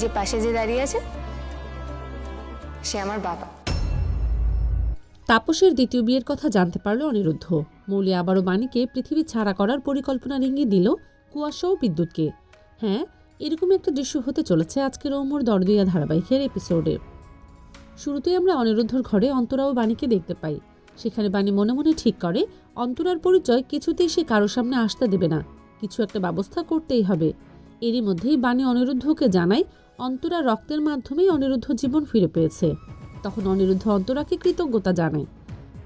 যে পাশে যে দাঁড়িয়ে আছে সে আমার বাবা। তাপসের দ্বিতীয় বিয়ের কথা জানতে পারল অনিরুদ্ধ। মৌলি আবারও বাণীকে পৃথিবী ছাড়া করার পরিকল্পনার ইঙ্গিত দিল কুয়াশা ও বিদ্যুৎকে। হ্যাঁ, এরকম একটা দৃশ্য হতে চলেছে আজকের ওমর দরদিয়া ধারাবাহিকের এপিসোডে। শুরুতেই আমরা অনিরুদ্ধর ঘরে অন্তরা ও বাণীকে দেখতে পাই। সেখানে বাণী মনে মনে ঠিক করে অন্তরার পরিচয় কিছুতেই সে কারো সামনে আসতে দেবে না, কিছু একটা ব্যবস্থা করতেই হবে। এরই মধ্যেই বাণী অনিরুদ্ধকে জানায় অন্তরা রক্তের মাধ্যমেই অনিরুদ্ধ জীবন ফিরে পেয়েছে। তখন অনিরুদ্ধ অন্তরাকে কৃতজ্ঞতা জানায়।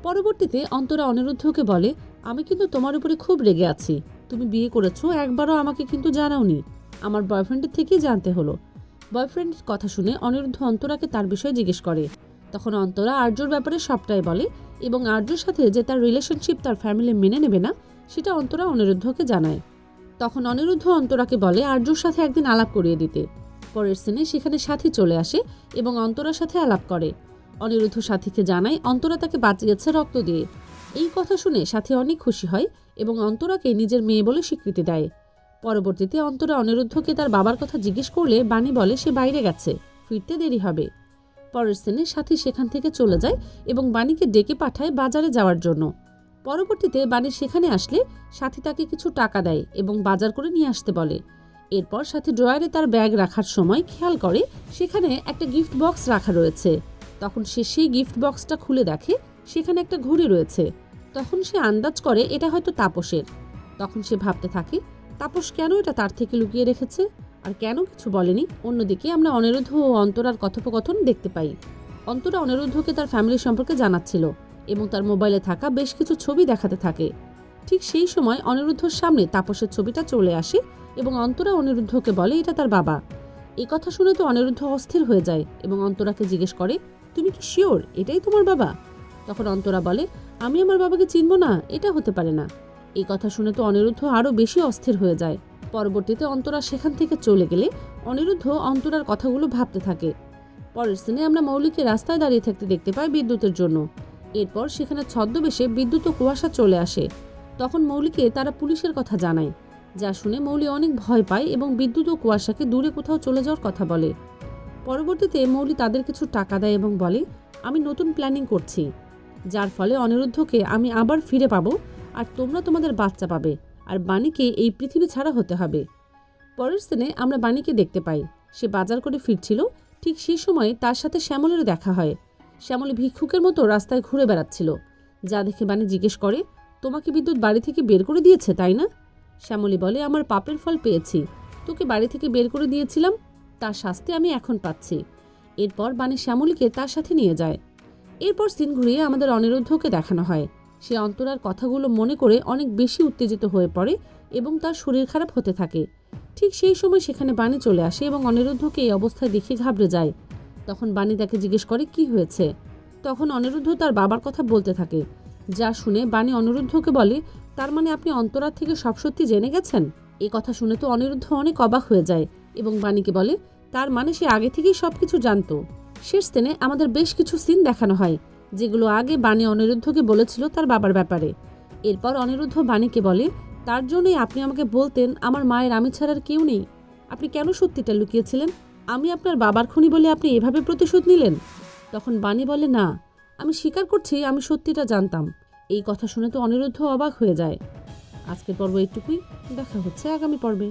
পরবর্তীতে অন্তরা অনিরুদ্ধকে বলে, আমি কিন্তু তোমার উপরে খুব রেগে আছি। তুমি বিয়ে করেছো, একবারও আমাকে কিন্তু জানাওনি। আমার বয়ফ্রেন্ডের থেকেই জানতে হলো। বয়ফ্রেন্ডের কথা শুনে অনিরুদ্ধ অন্তরাকে তার বিষয়ে জিজ্ঞেস করে। তখন অন্তরা আর্যর ব্যাপারে সবটাই বলে এবং আর্যর সাথে যে তার রিলেশনশিপ তার ফ্যামিলি মেনে নেবে না সেটা অন্তরা অনিরুদ্ধকে জানায়। তখন অনিরুদ্ধ অন্তরাকে বলে আর্যর সাথে একদিন আলাপ করিয়ে দিতে। পরের সিনে সেখানে সাথী চলে আসে এবং অন্তরার সাথে আলাপ করে। অনিরুদ্ধ সাথীকে জানায় অন্তরা তাকে বাঁচিয়েছে রক্ত দিয়ে। এই কথা শুনে সাথী অনেক খুশি হয় এবং অন্তরাকে নিজের মেয়ে বলে স্বীকৃতি দেয়। পরবর্তীতে অন্তরা অনিরুদ্ধকে তার বাবার কথা জিজ্ঞেস করলে বাণী বলে সে বাইরে গেছে, ফিরতে দেরি হবে। পরের সিনে সাথী সেখান থেকে চলে যায় এবং বাণীকে ডেকে পাঠায় বাজারে যাওয়ার জন্য। পরবর্তীতে বাণী সেখানে আসলে সাথী তাকে কিছু টাকা দেয় এবং বাজার করে নিয়ে আসতে বলে। এরপর সাথী ড্রয়ারে তার ব্যাগ রাখার সময় খেয়াল করে সেখানে একটা গিফট বক্স রাখা রয়েছে। তখন সে সেই গিফট বক্সটা খুলে দেখে সেখানে একটা ঘড়ি রয়েছে। তখন সে আন্দাজ করে এটা হয়তো তাপসের। তখন সে ভাবতে থাকে তাপস কেন এটা তার থেকে লুকিয়ে রেখেছে আর কেন কিছু বলেনি। অন্যদিকে আমরা অনিরুদ্ধ ও অন্তরার কথোপকথন দেখতে পাই। অন্তরা অনিরুদ্ধকে তার ফ্যামিলি সম্পর্কে জানাচ্ছিল এবং তার মোবাইলে থাকা বেশ কিছু ছবি দেখাতে থাকে। ঠিক সেই সময় অনিরুদ্ধর সামনে তাপসের ছবিটা চলে আসে এবং অন্তরা অনিরুদ্ধকে বলে এটা তার বাবা। এই কথা শুনে তো অনিরুদ্ধ অস্থির হয়ে যায় এবং অন্তরাকে জিজ্ঞেস করে, তুমি কি শিওর এটাই তোমার বাবা? তখন অন্তরা বলে, আমি আমার বাবাকে চিনব না, এটা হতে পারে না। এই কথা শুনে তো অনিরুদ্ধ আরও বেশি অস্থির হয়ে যায়। পরবর্তীতে অন্তরা সেখান থেকে চলে গেলে অনিরুদ্ধ অন্তরার কথাগুলো ভাবতে থাকে। পরের সিনে আমরা মৌলিকে রাস্তায় দাঁড়িয়ে থাকতে দেখতে পাই বিদ্যুতের জন্য। এরপর সেখানে ছদ্মবেশে বিদ্যুৎ ও কুয়াশা চলে আসে। তখন মৌলিকে তারা পুলিশের কথা জানায়, যা শুনে মৌলি অনেক ভয় পায় এবং বিদ্যুৎ ও কুয়াশাকে দূরে কোথাও চলে যাওয়ার কথা বলে। পরবর্তীতে মৌলি তাদের কিছু টাকা দেয় এবং বলে, আমি নতুন প্ল্যানিং করছি, যার ফলে অনিরুদ্ধকে আমি আবার ফিরে পাবো আর তোমরা তোমাদের বাচ্চা পাবে আর বাণীকে এই পৃথিবী ছাড়া হতে হবে। পরের সিনে আমরা বাণীকে দেখতে পাই। সে বাজার করে ফিরছিল। ঠিক সেই সময় তার সাথে শ্যামলের দেখা হয়। শ্যামলী ভিক্ষুকের মতো রাস্তায় ঘুরে বেড়াচ্ছিল, যা দেখে বাণী জিজ্ঞেস করে, তোমাকে বিদ্যুৎ বাড়ি থেকে বের করে দিয়েছে তাই না? শ্যামলী বলে, আমার পাপের ফল পেয়েছি। তোকে বাড়ি থেকে বের করে দিয়েছিলাম, তার শাস্তি আমি এখন পাচ্ছি। এরপর বাণী শ্যামলীকে তার সাথে নিয়ে যায়। এরপর সিন ঘুরিয়ে আমাদের অনিরুদ্ধকে দেখানো হয়। সে অন্তরার কথাগুলো মনে করে অনেক বেশি উত্তেজিত হয়ে পড়ে এবং তার শরীর খারাপ হতে থাকে। ঠিক সেই সময় সেখানে বাণী চলে আসে এবং অনিরুদ্ধকে এই অবস্থায় দেখে ঘাবড়ে যায়। তখন বাণী তাকে জিজ্ঞেস করে কি হয়েছে। তখন অনিরুদ্ধ তার বাবার কথা বলতে থাকে, যা শুনে বাণী অনিরুদ্ধকে বলে, তার মানে আপনি অন্তরার থেকে সব সত্যি জেনে গেছেন? এই কথা শুনে তো অনিরুদ্ধ অনেক অবাক হয়ে যায় এবং বাণীকে বলে, তার মানে সে আগে থেকেই সবকিছু জানতো। শেষ দিনে আমাদের বেশ কিছু সিন দেখানো হয় যেগুলো আগে বাণী অনিরুদ্ধকে বলেছিল তার বাবার ব্যাপারে। এরপর অনিরুদ্ধ বাণীকে বলে, তার জন্যই আপনি আমাকে বলতেন আমার মায়ের আমি ছাড়ার কেউ নেই। আপনি কেন সত্যিটা লুকিয়েছিলেন? আমি আপনার বাবার খুনি বলে আপনি এভাবে প্রতিশোধ নিলেন? তখন বাণী বলে, না, আমি স্বীকার করছি আমি সত্যিটা জানতাম। এই কথা শুনে তো অনিরুদ্ধ অবাক হয়ে যায়। আজকের পর্ব এইটুকুই, দেখা হচ্ছে আগামী পর্বে।